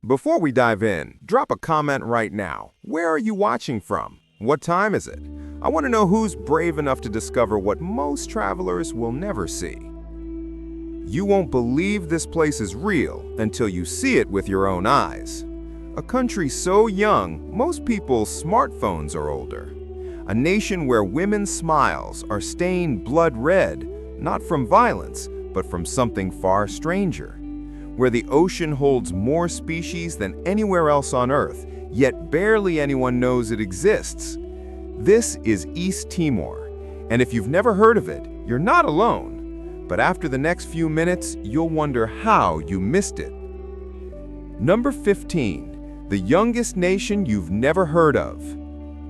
Before we dive in, drop a comment right now. Where are you watching from? What time is it? I want to know who's brave enough to discover what most travelers will never see. You won't believe this place is real until you see it with your own eyes. A country so young, most people's smartphones are older. A nation where women's smiles are stained blood red, not from violence, but from something far stranger. Where the ocean holds more species than anywhere else on Earth, yet barely anyone knows it exists. This is East Timor, and if you've never heard of it, you're not alone. But after the next few minutes, you'll wonder how you missed it. Number 15, the youngest nation you've never heard of.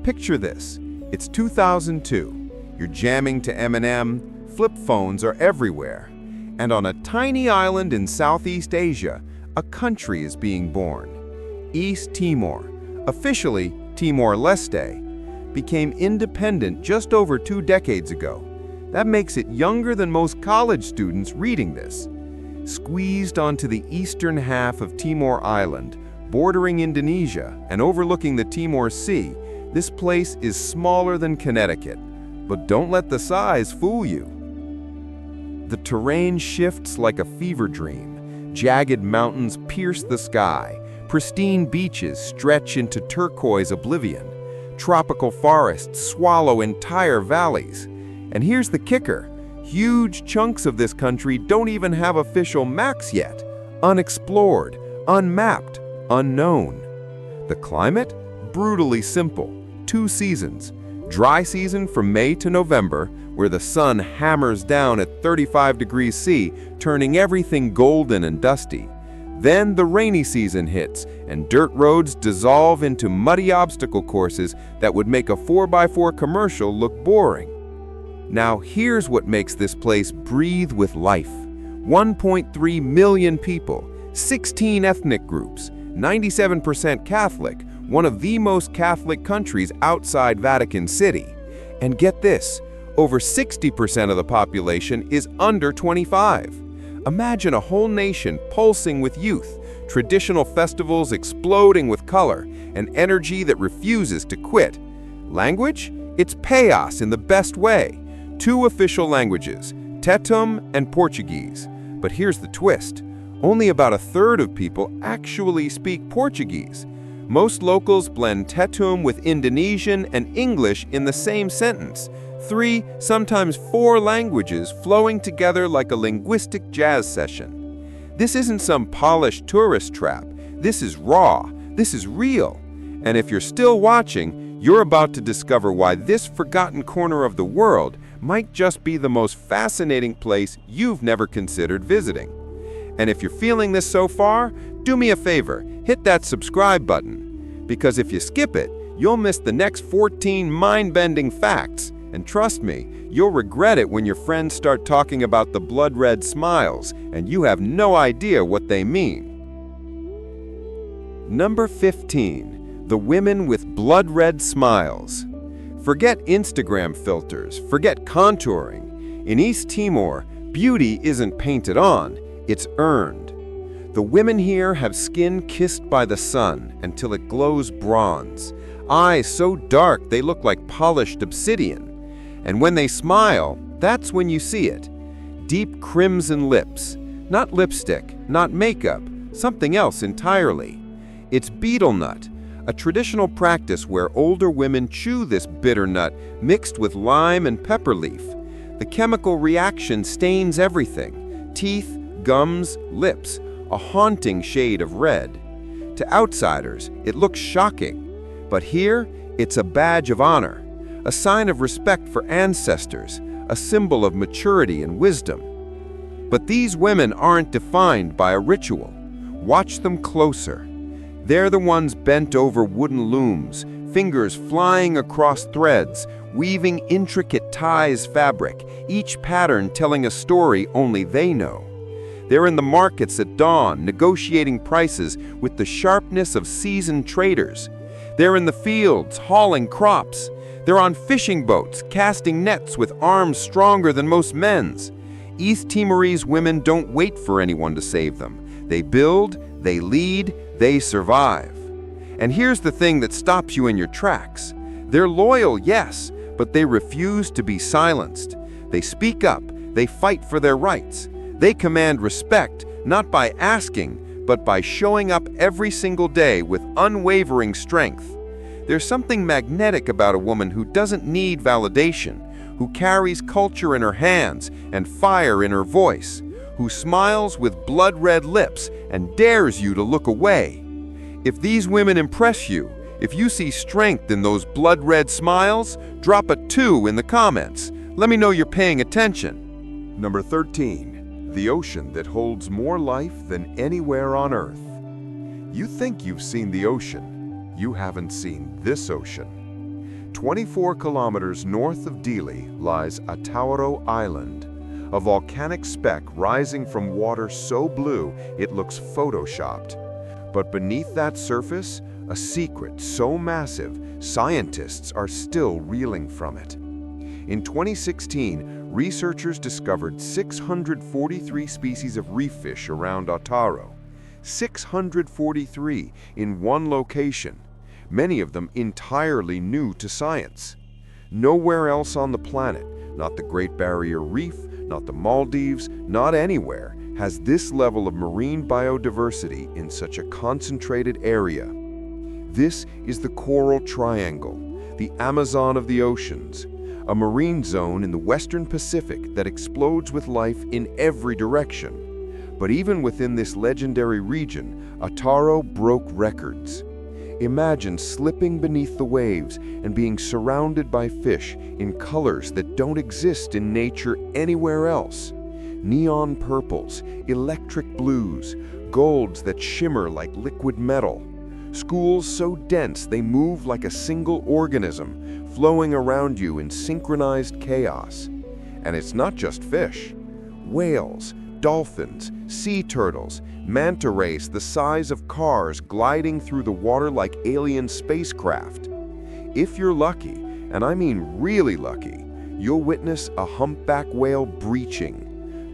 Picture this, it's 2002. You're jamming to Eminem, flip phones are everywhere. And on a tiny island in Southeast Asia, a country is being born. East Timor, officially Timor-Leste, became independent just over 2 decades ago. That makes it younger than most college students reading this. Squeezed onto the eastern half of Timor Island, bordering Indonesia and overlooking the Timor Sea, this place is smaller than Connecticut. But don't let the size fool you. The terrain shifts like a fever dream. Jagged mountains pierce the sky. Pristine beaches stretch into turquoise oblivion. Tropical forests swallow entire valleys. And here's the kicker. Huge chunks of this country don't even have official maps yet. Unexplored, unmapped, unknown. The climate? Brutally simple. 2 seasons. Dry season from May to November, where the sun hammers down at 35 degrees C, turning everything golden and dusty. Then the rainy season hits, and dirt roads dissolve into muddy obstacle courses that would make a 4x4 commercial look boring. Now here's what makes this place breathe with life. 1.3 million people, 16 ethnic groups, 97% Catholic, one of the most Catholic countries outside Vatican City. And get this, over 60% of the population is under 25. Imagine a whole nation pulsing with youth, traditional festivals exploding with color, and energy that refuses to quit. Language? It's chaos in the best way. 2 official languages, Tetum and Portuguese. But here's the twist. Only about 1/3 of people actually speak Portuguese. Most locals blend Tetum with Indonesian and English in the same sentence. 3, sometimes 4 languages flowing together like a linguistic jazz session. This isn't some polished tourist trap. This is raw. This is real. And if you're still watching, you're about to discover why this forgotten corner of the world might just be the most fascinating place you've never considered visiting. And if you're feeling this so far, do me a favor, hit that subscribe button. Because if you skip it, you'll miss the next 14 mind-bending facts. And trust me, you'll regret it when your friends start talking about the blood-red smiles, and you have no idea what they mean. Number 15, the women with blood-red smiles. Forget Instagram filters, forget contouring. In East Timor, beauty isn't painted on, it's earned. The women here have skin kissed by the sun until it glows bronze. Eyes so dark they look like polished obsidian. And when they smile, that's when you see it. Deep crimson lips. Not lipstick, not makeup, something else entirely. It's betel nut, a traditional practice where older women chew this bitter nut mixed with lime and pepper leaf. The chemical reaction stains everything. Teeth, gums, lips, a haunting shade of red. To outsiders, it looks shocking. But here, it's a badge of honor, a sign of respect for ancestors, a symbol of maturity and wisdom. But these women aren't defined by a ritual. Watch them closer. They're the ones bent over wooden looms, fingers flying across threads, weaving intricate Tais fabric, each pattern telling a story only they know. They're in the markets at dawn, negotiating prices with the sharpness of seasoned traders. They're in the fields, hauling crops. They're on fishing boats, casting nets with arms stronger than most men's. East Timorese women don't wait for anyone to save them. They build, They lead, they survive. And here's the thing that stops you in your tracks. They're loyal, yes, but they refuse to be silenced. They speak up, they fight for their rights. They command respect, not by asking, but by showing up every single day with unwavering strength. There's something magnetic about a woman who doesn't need validation, who carries culture in her hands and fire in her voice, who smiles with blood-red lips and dares you to look away. If these women impress you, if you see strength in those blood-red smiles, drop a 2 in the comments. Let me know you're paying attention. Number 13, the ocean that holds more life than anywhere on Earth. You think you've seen the ocean. You haven't seen this ocean. 24 kilometers north of Dili lies Atauro Island, a volcanic speck rising from water so blue it looks photoshopped. But beneath that surface, a secret so massive, scientists are still reeling from it. In 2016, researchers discovered 643 species of reef fish around Atauro. 643 in one location, many of them entirely new to science. Nowhere else on the planet, not the Great Barrier Reef, not the Maldives, not anywhere, has this level of marine biodiversity in such a concentrated area. This is the Coral Triangle, the Amazon of the oceans, a marine zone in the Western Pacific that explodes with life in every direction. But even within this legendary region, Atauro broke records. Imagine slipping beneath the waves and being surrounded by fish in colors that don't exist in nature anywhere else. Neon purples, electric blues, golds that shimmer like liquid metal. Schools so dense they move like a single organism, flowing around you in synchronized chaos. And it's not just fish. Whales, dolphins, sea turtles, manta rays the size of cars gliding through the water like alien spacecraft. If you're lucky, and I mean really lucky, you'll witness a humpback whale breaching.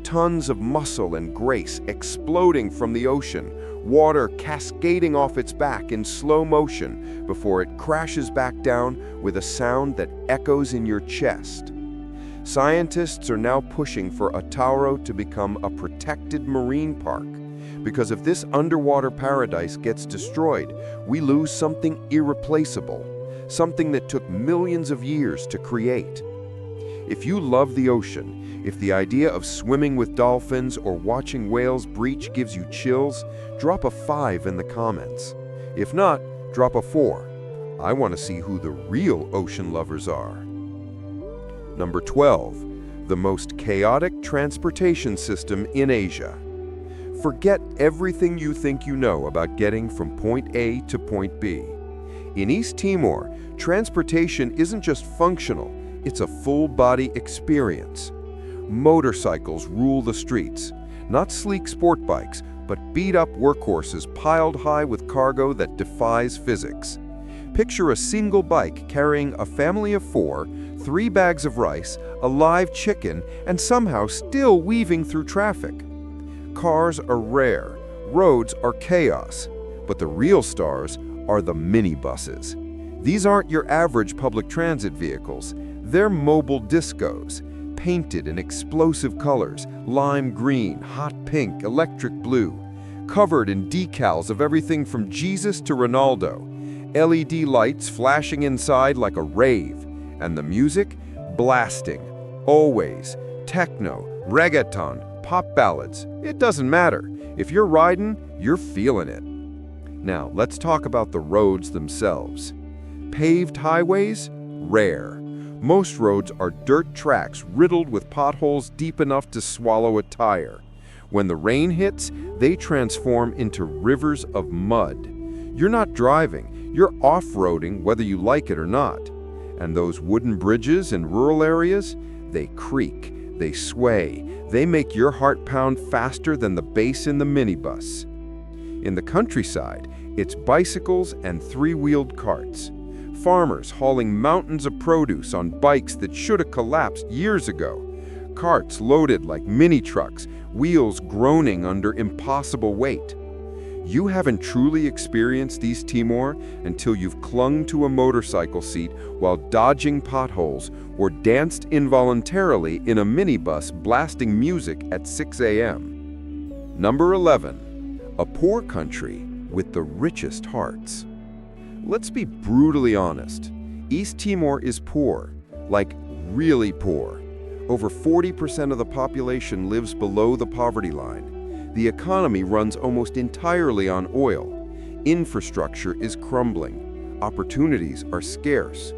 Tons of muscle and grace exploding from the ocean, water cascading off its back in slow motion before it crashes back down with a sound that echoes in your chest. Scientists are now pushing for Atauro to become a protected marine park, because if this underwater paradise gets destroyed, we lose something irreplaceable, something that took millions of years to create. If you love the ocean, if the idea of swimming with dolphins or watching whales breach gives you chills, drop a 5 in the comments. If not, drop a 4. I want to see who the real ocean lovers are. Number 12, the most chaotic transportation system in Asia. Forget everything you think you know about getting from point A to point B. In East Timor, transportation isn't just functional, it's a full-body experience. Motorcycles rule the streets, not sleek sport bikes, but beat-up workhorses piled high with cargo that defies physics. Picture a single bike carrying a family of 4, 3 bags of rice, a live chicken, and somehow still weaving through traffic. Cars are rare, roads are chaos, but the real stars are the minibuses. These aren't your average public transit vehicles, they're mobile discos, painted in explosive colors, lime green, hot pink, electric blue, covered in decals of everything from Jesus to Ronaldo, LED lights flashing inside like a rave, and the music blasting, always, techno, reggaeton, pop ballads, it doesn't matter. If you're riding, you're feeling it. Now, let's talk about the roads themselves. Paved highways? Rare. Most roads are dirt tracks riddled with potholes deep enough to swallow a tire. When the rain hits, they transform into rivers of mud. You're not driving, you're off-roading whether you like it or not. And those wooden bridges in rural areas, they creak, they sway, they make your heart pound faster than the bass in the minibus. In the countryside, it's bicycles and 3-wheeled carts. Farmers hauling mountains of produce on bikes that should have collapsed years ago. Carts loaded like mini trucks, wheels groaning under impossible weight. You haven't truly experienced East Timor until you've clung to a motorcycle seat while dodging potholes or danced involuntarily in a minibus blasting music at 6 a.m. Number 11. A poor country with the richest hearts. Let's be brutally honest. East Timor is poor, like really poor. Over 40% of the population lives below the poverty line. The economy runs almost entirely on oil. Infrastructure is crumbling. Opportunities are scarce.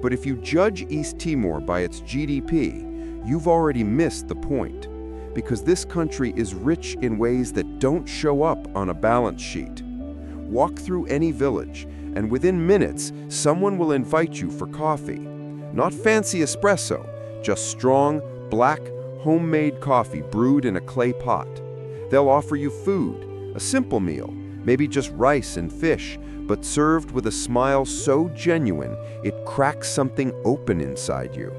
But if you judge East Timor by its GDP, you've already missed the point, because this country is rich in ways that don't show up on a balance sheet. Walk through any village, and within minutes, someone will invite you for coffee. Not fancy espresso, just strong, black, homemade coffee brewed in a clay pot. They'll offer you food, a simple meal, maybe just rice and fish, but served with a smile so genuine it cracks something open inside you.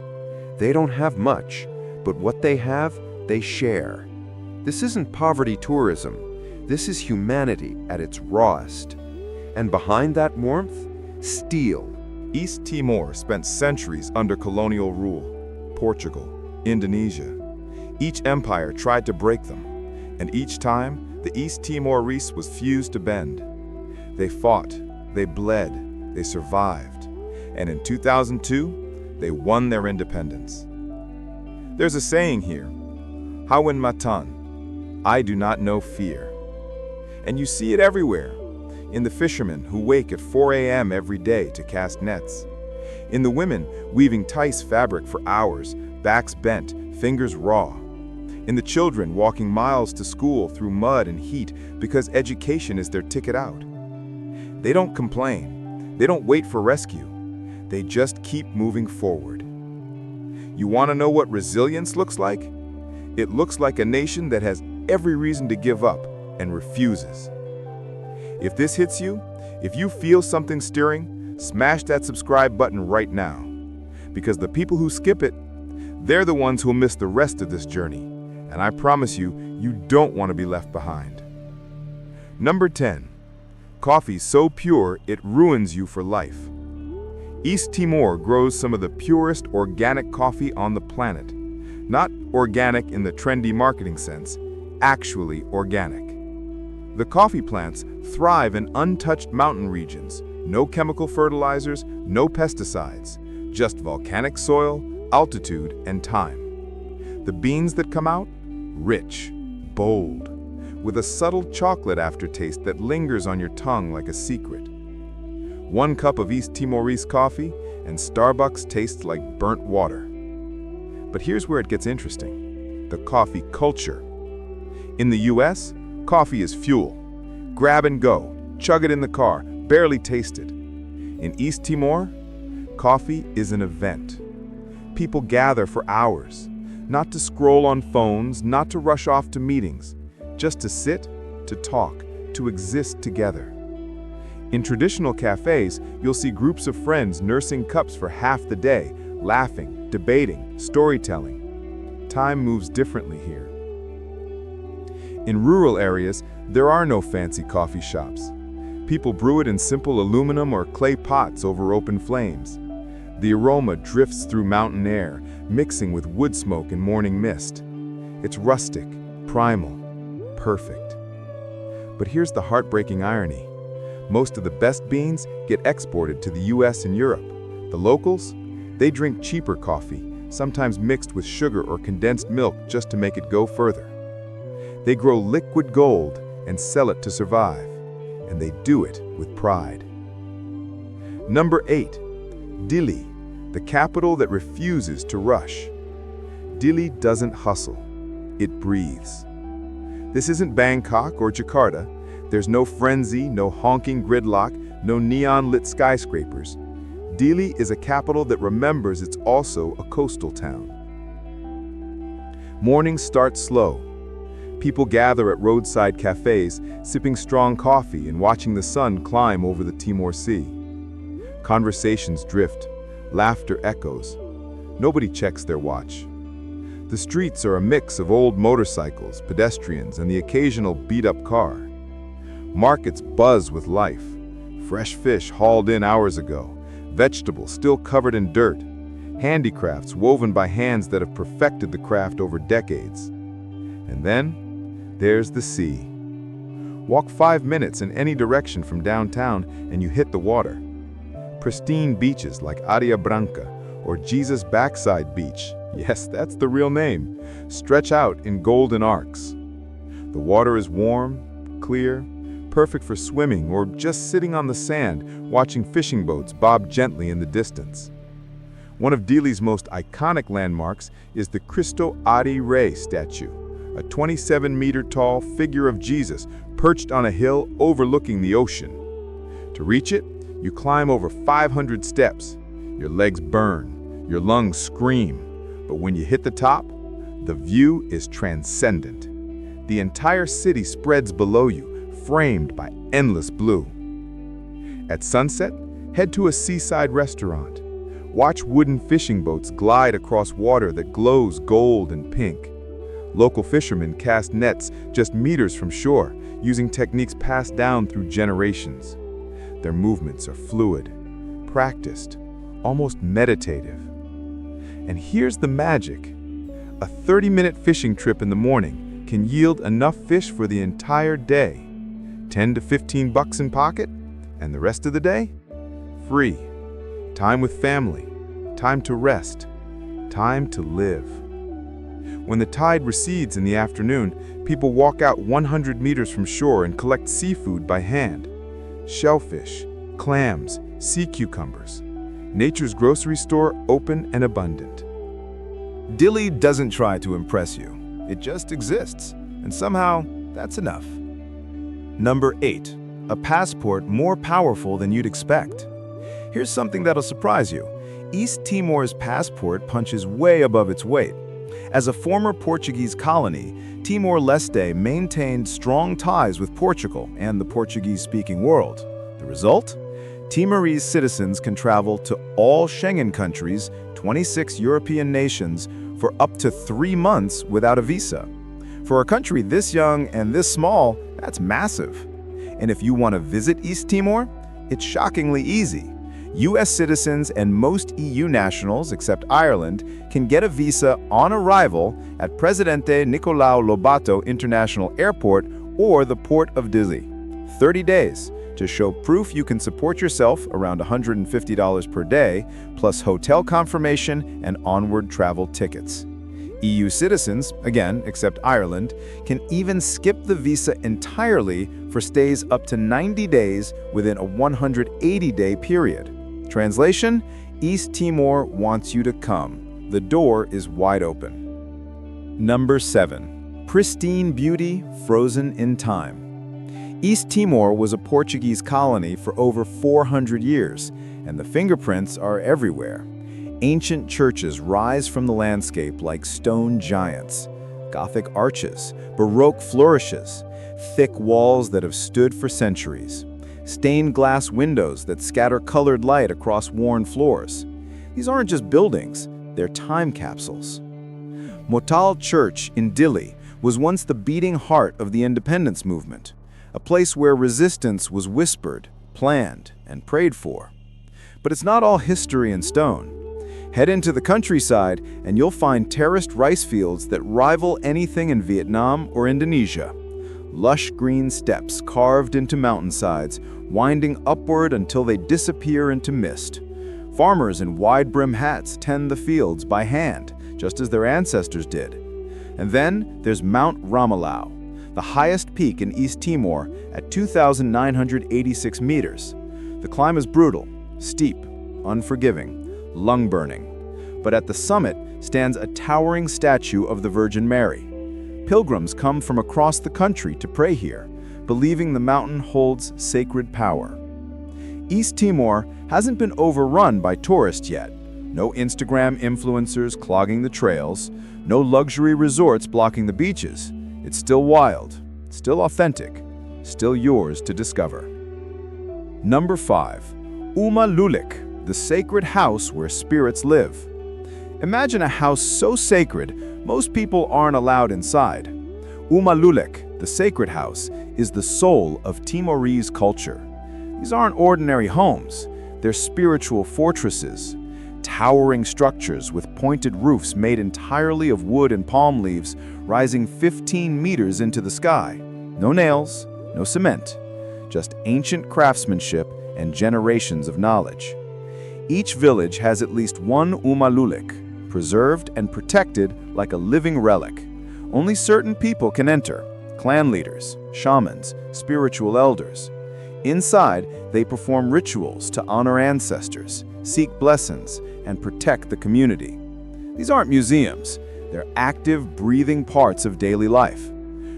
They don't have much, but what they have, they share. This isn't poverty tourism. This is humanity at its rawest. And behind that warmth, steel. East Timor spent centuries under colonial rule. Portugal, Indonesia. Each empire tried to break them. And each time, the East Timorese was fused to bend. They fought, they bled, they survived. And in 2002, they won their independence. There's a saying here, Hawan Matan, I do not know fear. And you see it everywhere, in the fishermen who wake at 4 a.m. every day to cast nets, in the women weaving Tais fabric for hours, backs bent, fingers raw, in the children walking miles to school through mud and heat because education is their ticket out. They don't complain. They don't wait for rescue. They just keep moving forward. You want to know what resilience looks like? It looks like a nation that has every reason to give up and refuses. If this hits you, if you feel something stirring, smash that subscribe button right now. Because the people who skip it, they're the ones who'll miss the rest of this journey. And I promise you, you don't want to be left behind. Number 10. Coffee so pure it ruins you for life. East Timor grows some of the purest organic coffee on the planet. Not organic in the trendy marketing sense, actually organic. The coffee plants thrive in untouched mountain regions. No chemical fertilizers, no pesticides, just volcanic soil, altitude, and time. The beans that come out? Rich, bold, with a subtle chocolate aftertaste that lingers on your tongue like a secret. 1 cup of East Timorese coffee, and Starbucks tastes like burnt water. But here's where it gets interesting. The coffee culture. In the US, coffee is fuel. Grab and go, chug it in the car, barely taste it. In East Timor, coffee is an event. People gather for hours. Not to scroll on phones, not to rush off to meetings, just to sit, to talk, to exist together. In traditional cafes, you'll see groups of friends nursing cups for half the day, laughing, debating, storytelling. Time moves differently here. In rural areas, there are no fancy coffee shops. People brew it in simple aluminum or clay pots over open flames. The aroma drifts through mountain air, mixing with wood smoke and morning mist. It's rustic, primal, perfect. But here's the heartbreaking irony. Most of the best beans get exported to the US and Europe. The locals? They drink cheaper coffee, sometimes mixed with sugar or condensed milk just to make it go further. They grow liquid gold and sell it to survive, and they do it with pride. Number 8. Dili, the capital that refuses to rush. Dili doesn't hustle, it breathes. This isn't Bangkok or Jakarta. There's no frenzy, no honking gridlock, no neon-lit skyscrapers. Dili is a capital that remembers it's also a coastal town. Mornings start slow. People gather at roadside cafes, sipping strong coffee and watching the sun climb over the Timor Sea. Conversations drift, laughter echoes. Nobody checks their watch. The streets are a mix of old motorcycles, pedestrians, and the occasional beat-up car. Markets buzz with life. Fresh fish hauled in hours ago, vegetables still covered in dirt, handicrafts woven by hands that have perfected the craft over decades. And then, there's the sea. Walk 5 minutes in any direction from downtown and you hit the water. Pristine beaches like Aria Branca or Jesus Backside Beach, yes, that's the real name, stretch out in golden arcs. The water is warm, clear, perfect for swimming or just sitting on the sand watching fishing boats bob gently in the distance. One of Dili's most iconic landmarks is the Cristo Ari Rey statue, a 27-meter-tall figure of Jesus perched on a hill overlooking the ocean. To reach it, you climb over 500 steps. Your legs burn, your lungs scream, but when you hit the top, the view is transcendent. The entire city spreads below you, framed by endless blue. At sunset, head to a seaside restaurant. Watch wooden fishing boats glide across water that glows gold and pink. Local fishermen cast nets just meters from shore, using techniques passed down through generations. Their movements are fluid, practiced, almost meditative. And here's the magic. A 30-minute fishing trip in the morning can yield enough fish for the entire day. 10 to 15 bucks in pocket, and the rest of the day? Free. Time with family, time to rest, time to live. When the tide recedes in the afternoon, people walk out 100 meters from shore and collect seafood by hand. Shellfish, clams, sea cucumbers. Nature's grocery store open and abundant. Dili doesn't try to impress you. It just exists, and somehow that's enough. Number 8. A passport more powerful than you'd expect. Here's something that'll surprise you. East Timor's passport punches way above its weight. As a former Portuguese colony, Timor-Leste maintained strong ties with Portugal and the Portuguese-speaking world. The result? Timorese citizens can travel to all Schengen countries, 26 European nations, for up to 3 months without a visa. For a country this young and this small, that's massive. And if you want to visit East Timor, it's shockingly easy. U.S. citizens and most EU nationals, except Ireland, can get a visa on arrival at Presidente Nicolau Lobato International Airport or the Port of Dili. 30 days to show proof you can support yourself, around $150 per day, plus hotel confirmation and onward travel tickets. EU citizens, again, except Ireland, can even skip the visa entirely for stays up to 90 days within a 180-day period. Translation: East Timor wants you to come. The door is wide open. Number 7. Pristine beauty frozen in time. East Timor was a Portuguese colony for over 400 years, and the fingerprints are everywhere. Ancient churches rise from the landscape like stone giants. Gothic arches, Baroque flourishes, thick walls that have stood for centuries. Stained glass windows that scatter colored light across worn floors. These aren't just buildings, they're time capsules. Motal Church in Dili was once the beating heart of the independence movement, a place where resistance was whispered, planned, and prayed for. But it's not all history in stone. Head into the countryside and you'll find terraced rice fields that rival anything in Vietnam or Indonesia. Lush green steps carved into mountainsides, winding upward until they disappear into mist. Farmers in wide-brim hats tend the fields by hand, just as their ancestors did. And then there's Mount Ramalau, the highest peak in East Timor at 2,986 meters. The climb is brutal, steep, unforgiving, lung-burning. But at the summit stands a towering statue of the Virgin Mary. Pilgrims come from across the country to pray here, believing the mountain holds sacred power. East Timor hasn't been overrun by tourists yet. No Instagram influencers clogging the trails, no luxury resorts blocking the beaches. It's still wild, still authentic, still yours to discover. Number 5. Uma Lulik, the sacred house where spirits live. Imagine a house so sacred, most people aren't allowed inside. Uma Lulik, The sacred house is the soul of Timorese culture. These aren't ordinary homes, they're spiritual fortresses, towering structures with pointed roofs made entirely of wood and palm leaves rising 15 meters into the sky. No nails, no cement, just ancient craftsmanship and generations of knowledge. Each village has at least one Uma Lulik, preserved and protected like a living relic. Only certain people can enter: clan leaders, shamans, spiritual elders. Inside, they perform rituals to honor ancestors, seek blessings, and protect the community. These aren't museums, they're active, breathing parts of daily life.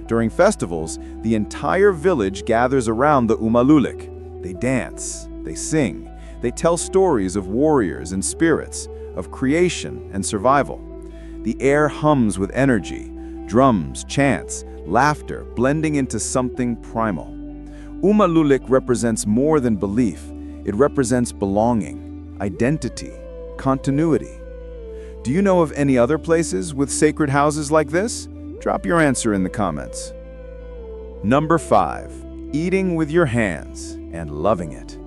During festivals, the entire village gathers around the Uma Lulik. They dance, they sing, they tell stories of warriors and spirits, of creation and survival. The air hums with energy, drums, chants, laughter blending into something primal. Uma Lulik represents more than belief. It represents belonging, identity, continuity. Do you know of any other places with sacred houses like this? Drop your answer in the comments. Number 5. Eating with your hands and loving it.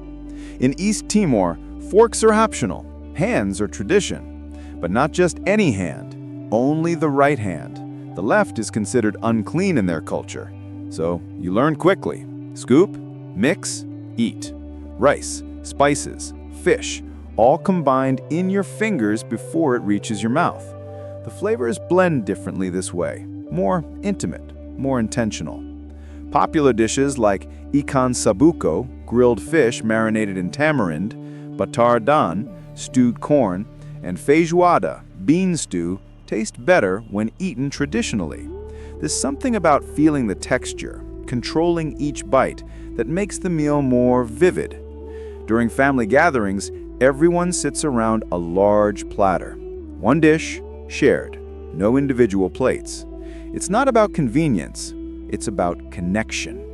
In East Timor, forks are optional. Hands are tradition. But not just any hand, only the right hand. The left is considered unclean in their culture. So you learn quickly. Scoop, mix, eat. Rice, spices, fish, all combined in your fingers before it reaches your mouth. The flavors blend differently this way, more intimate, more intentional. Popular dishes like ikan sabuko, grilled fish marinated in tamarind, batar dan, stewed corn, and feijoada, bean stew, taste better when eaten traditionally. There's something about feeling the texture, controlling each bite, that makes the meal more vivid. During family gatherings, everyone sits around a large platter. One dish, shared, no individual plates. It's not about convenience, it's about connection.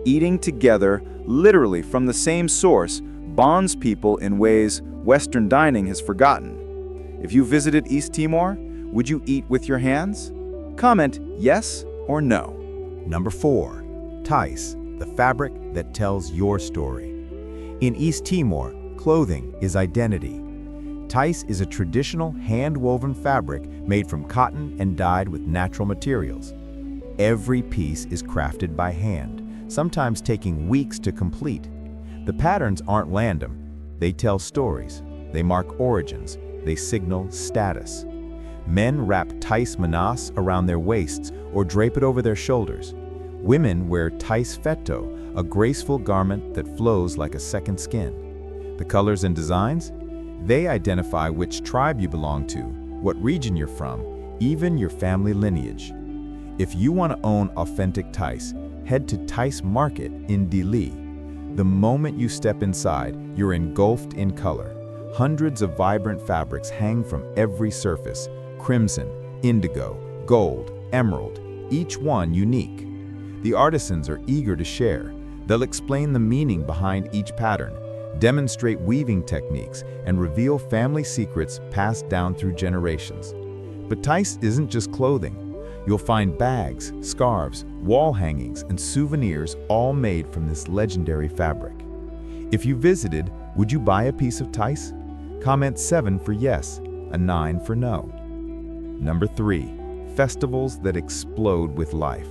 Eating together, literally from the same source, bonds people in ways Western dining has forgotten. If you visited East Timor, would you eat with your hands? Comment yes or no. Number 4. Tais, the fabric that tells your story. In East Timor, clothing is identity. Tais is a traditional hand-woven fabric made from cotton and dyed with natural materials. Every piece is crafted by hand, sometimes taking weeks to complete. The patterns aren't random. They tell stories. They mark origins. They signal status. Men wrap Tais manas around their waists or drape it over their shoulders. Women wear Tais feto, a graceful garment that flows like a second skin. The colors and designs? They identify which tribe you belong to, what region you're from, even your family lineage. If you want to own authentic Tais, head to Tais Market in Dili. The moment you step inside, you're engulfed in color. Hundreds of vibrant fabrics hang from every surface: crimson, indigo, gold, emerald, each one unique. The artisans are eager to share. They'll explain the meaning behind each pattern, demonstrate weaving techniques, and reveal family secrets passed down through generations. But Tais isn't just clothing. You'll find bags, scarves, wall hangings, and souvenirs all made from this legendary fabric. If you visited, would you buy a piece of Tais? Comment 7 for yes, a 9 for no. Number 3. Festivals that explode with life.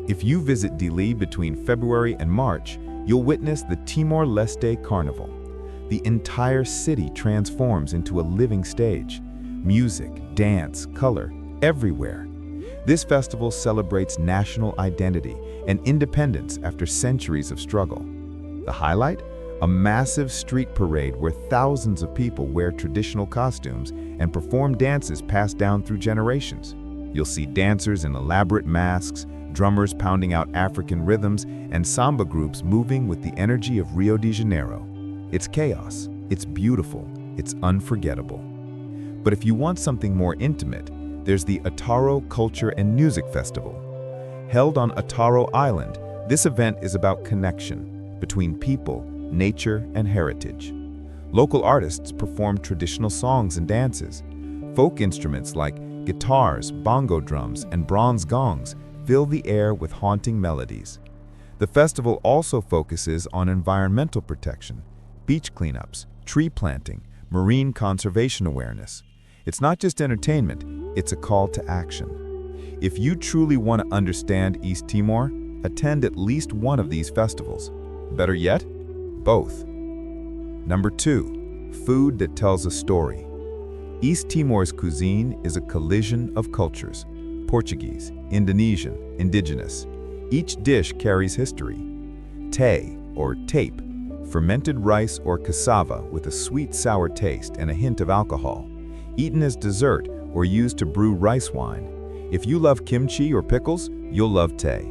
If you visit Dili between February and March, you'll witness the Timor-Leste Carnival. The entire city transforms into a living stage. Music, dance, color, everywhere. This festival celebrates national identity and independence after centuries of struggle. The highlight? A massive street parade where thousands of people wear traditional costumes and perform dances passed down through generations. You'll see dancers in elaborate masks, drummers pounding out African rhythms, and samba groups moving with the energy of Rio de Janeiro. It's chaos, it's beautiful, it's unforgettable. But if you want something more intimate, there's the Ataro Culture and Music Festival. Held on Ataro Island, this event is about connection between people, nature, and heritage. Local artists perform traditional songs and dances. Folk instruments like guitars, bongo drums, and bronze gongs fill the air with haunting melodies. The festival also focuses on environmental protection, beach cleanups, tree planting, marine conservation awareness. It's not just entertainment, it's a call to action. If you truly want to understand East Timor, attend at least one of these festivals. Better yet, both. Number 2, food that tells a story. East Timor's cuisine is a collision of cultures: Portuguese, Indonesian, indigenous. Each dish carries history. Tay, or tape, fermented rice or cassava with a sweet-sour taste and a hint of alcohol, eaten as dessert or used to brew rice wine. If you love kimchi or pickles, you'll love tay.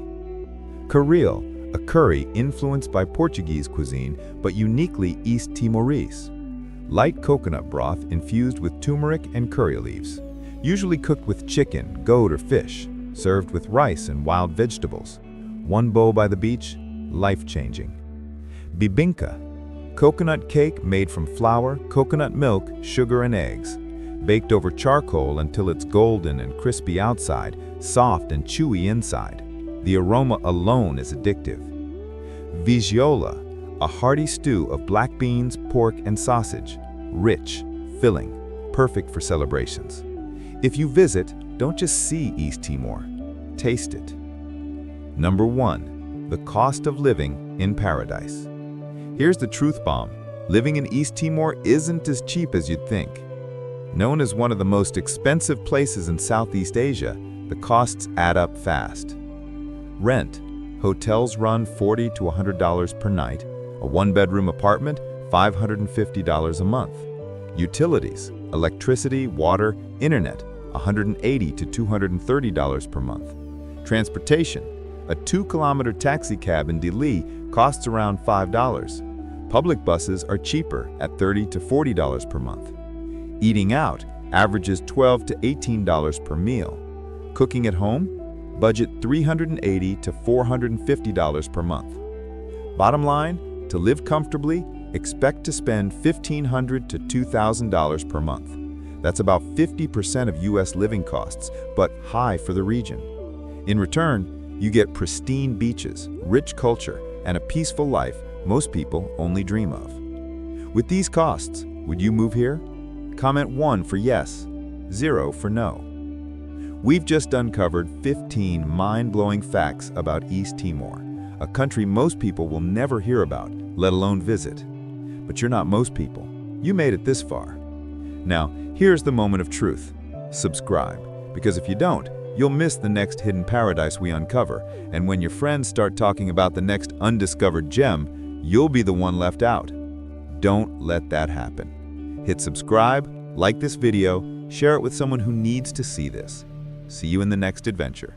Kareel, a curry influenced by Portuguese cuisine but uniquely East Timorese. Light coconut broth infused with turmeric and curry leaves, usually cooked with chicken, goat, or fish, served with rice and wild vegetables. One bowl by the beach, life-changing. Bibingka, coconut cake made from flour, coconut milk, sugar, and eggs, baked over charcoal until it's golden and crispy outside, soft and chewy inside. The aroma alone is addictive. Vigiola, a hearty stew of black beans, pork, and sausage, rich, filling, perfect for celebrations. If you visit, don't just see East Timor, taste it. Number 1, the cost of living in paradise. Here's the truth bomb: living in East Timor isn't as cheap as you'd think. Known as one of the most expensive places in Southeast Asia, the costs add up fast. Rent: hotels run $40 to $100 per night, a one-bedroom apartment, $550 a month. Utilities: electricity, water, internet, $180 to $230 per month. Transportation: a 2-kilometer taxi cab in Dili costs around $5. Public buses are cheaper at $30 to $40 per month. Eating out averages $12 to $18 per meal. Cooking at home? Budget $380 to $450 per month. Bottom line, to live comfortably, expect to spend $1,500 to $2,000 per month. That's about 50% of US living costs, but high for the region. In return, you get pristine beaches, rich culture, and a peaceful life most people only dream of. With these costs, would you move here? Comment 1 for yes, 0 for no. We've just uncovered 15 mind-blowing facts about East Timor, a country most people will never hear about, let alone visit. But you're not most people. You made it this far. Now, here's the moment of truth. Subscribe, because if you don't, you'll miss the next hidden paradise we uncover, and when your friends start talking about the next undiscovered gem, you'll be the one left out. Don't let that happen. Hit subscribe, like this video, share it with someone who needs to see this. See you in the next adventure.